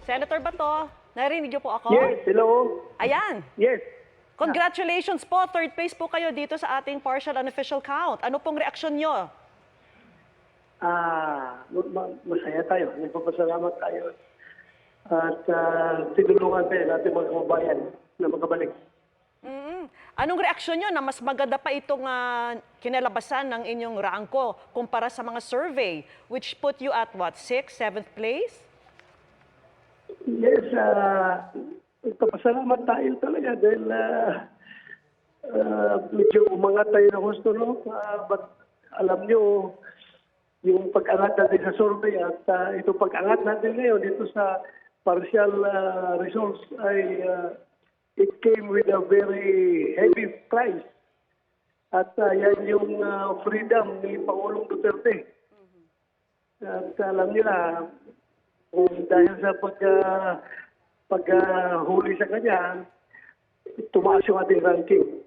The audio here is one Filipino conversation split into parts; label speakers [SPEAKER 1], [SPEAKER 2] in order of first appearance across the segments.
[SPEAKER 1] Senator Bato, narinig niyo po ako?
[SPEAKER 2] Yes, hello.
[SPEAKER 1] Ayan.
[SPEAKER 2] Yes.
[SPEAKER 1] Congratulations po. Third place po kayo dito sa ating partial unofficial count. Ano pong reaksyon niyo?
[SPEAKER 2] Masaya tayo. Nagpapasalamat tayo. At tinulungan tayo natin mga kababayan na makabalik.
[SPEAKER 1] Anong reaksyon niyo na mas maganda pa itong kinalabasan ng inyong rangko kumpara sa mga survey, which put you at what, 6th, 7th place?
[SPEAKER 2] Yes, nagpapasalamat tayo talaga dahil medyo umangat tayo ng gusto, no? But alam nyo, yung pag-angat natin sa survey at ito pag-angat natin ngayon dito sa partial results ay it came with a very heavy price. At yan yung freedom ni Pangulong Duterte. At alam niyo na, dahil sa paghuli sa kanya, tumaas yung ating ranking.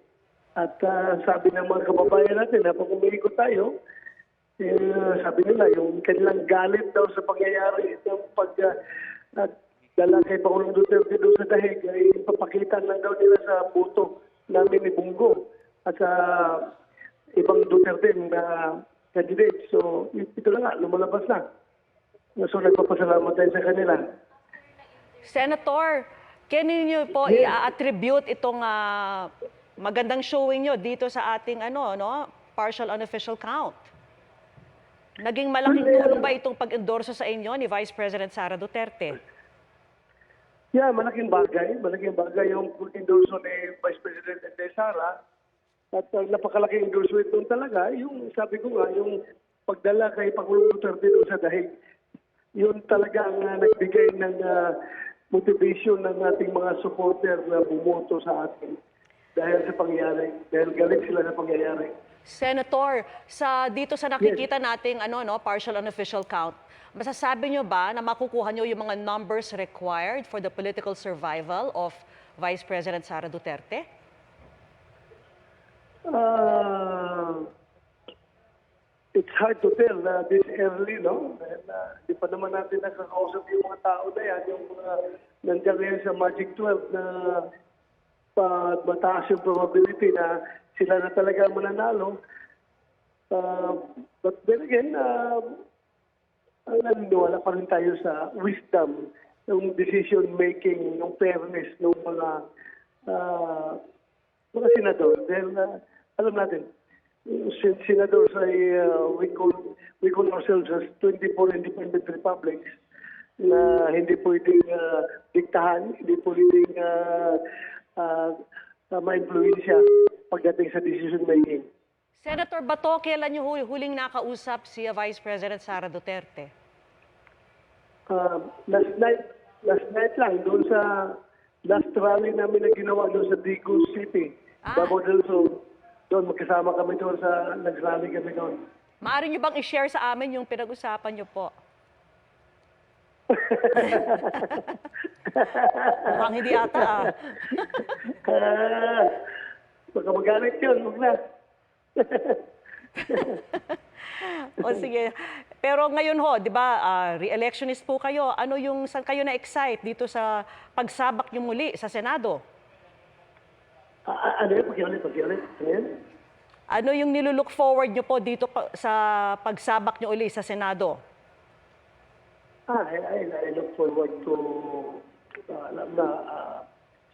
[SPEAKER 2] At sabi ng mga kababayan natin na pag umiikot tayo, sabi nila, yung kanilang galit daw sa pangyayari ng dala kay Pangulong Duterte doon sa dahig ay papakita lang daw nila sa boto namin ni Bungo at sa ibang Duterte na candidate. So, ito lang nga, lumalabas na. So, nagpapasalamat tayo sa kanila.
[SPEAKER 1] Senator, kanino po i-attribute itong magandang showing nyo dito sa ating partial unofficial count? Naging malaking tulong ba itong pag-endorso sa inyo ni Vice President Sara Duterte?
[SPEAKER 2] Yeah, malaking bagay. Malaking bagay yung endorso ni Vice President Sara. At napakalaking endorsement doon talaga. Yung sabi ko nga, yung pagdala kay Pangulong Duterte doon sa dahig, yun talaga ang nagbigay ng motivation ng ating mga supporter na bumoto sa atin dahil sa pangyayari. Dahil galit sila sa pangyayari.
[SPEAKER 1] Senator, dito sa nakikita nating partial unofficial count, masasabi nyo ba na makukuha nyo yung mga numbers required for the political survival of Vice President Sara Duterte?
[SPEAKER 2] It's hard to tell this early, no? Di pa naman natin nakakausap yung mga tao na yan, yung mga nandiyan ngayon sa Magic 12 na mataas yung probability na sila na talaga mananalo. But then again, naniniwala pa rin tayo sa wisdom, yung decision-making, yung fairness ng mga senador. Dahil alam natin, senadors ay we call ourselves as 24 independent republics na hindi pwedeng diktahan, hindi pwedeng ma-influensya pagdating sa decision making.
[SPEAKER 1] Senator Bato, kailan niyo huling nakausap si Vice President Sara Duterte?
[SPEAKER 2] Last night lang, doon sa last rally namin na ginawa doon sa Digos City, Davao del Sur. Doon magkasama kami doon nag-rally kami doon.
[SPEAKER 1] Maaari niyo bang i-share sa amin yung pinag-usapan niyo po? Mukhang hindi ata
[SPEAKER 2] Baka magalit yun, huwag na.
[SPEAKER 1] O sige. Pero ngayon ho, di ba, re-electionist po kayo. Saan kayo na-excite dito sa pagsabak niyo muli sa Senado?
[SPEAKER 2] Ano yun? Pag-iulit.
[SPEAKER 1] Ano yung nilulook forward niyo po dito sa pagsabak niyo uli sa Senado?
[SPEAKER 2] I look forward to, alam na,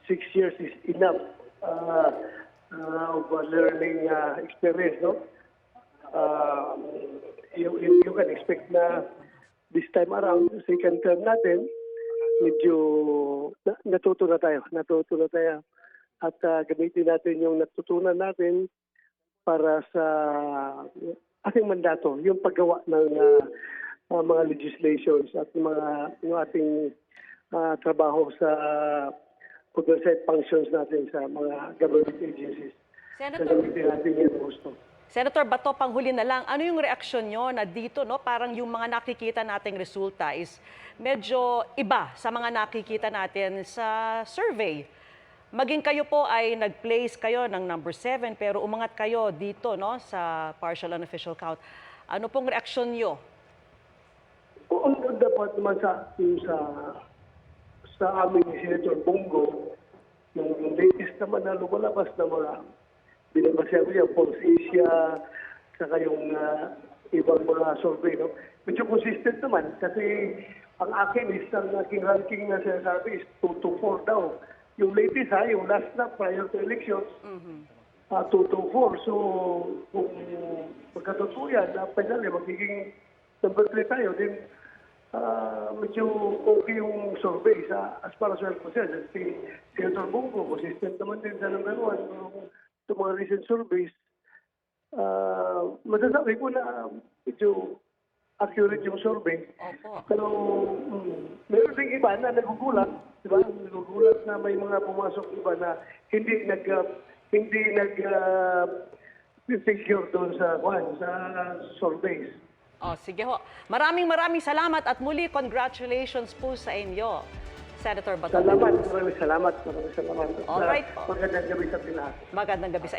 [SPEAKER 2] 6 years is enough of learning experience, no? You can expect na this time around, second term natin, medyo natuto na tayo. At gamitin natin yung natutunan natin para sa ating mandato, yung paggawa ng mga legislations at yung ating trabaho sa oversight functions natin sa mga government agencies.
[SPEAKER 1] Senator Bato, panghuli na lang, ano yung reaksyon nyo na dito, parang yung mga nakikita nating resulta is medyo iba sa mga nakikita natin sa survey. Maging kayo po ay nag-place kayo ng number 7 pero umangat kayo dito sa partial unofficial count. Ano pong reaksyon nyo?
[SPEAKER 2] Dapat naman sa sa amin ni Senator Bongo, yung latest naman na lumalabas na mga binabasya ko yan, Pulse Asia, saka yung ibang mga survey. No? Medyo consistent naman kasi ang akin is, ang aking ranking na sinasabi is 2 to 4 daw. Yung latest yung last na prior to elections, 2 to 4. So, kung magkatotoo yan, finally magiging number 3 tayo, then medyo okay yung survey as far as well concerned. Si Senator Bongo, consistent naman din sa number 1. Sa mga recent surveys, masasabi ko na medyo accurate yung survey.
[SPEAKER 1] Opo.
[SPEAKER 2] Pero meron ding iba na nagugulat, di ba? Nagugulat na may mga pumasok iba na hindi figure doon sa surveys.
[SPEAKER 1] Sige ho. Maraming salamat at muli congratulations po sa inyo, Senator Bato.
[SPEAKER 2] Maraming salamat.
[SPEAKER 1] Alright po.
[SPEAKER 2] Magandang gabi sa lahat.
[SPEAKER 1] Magandang gabi sa inyo.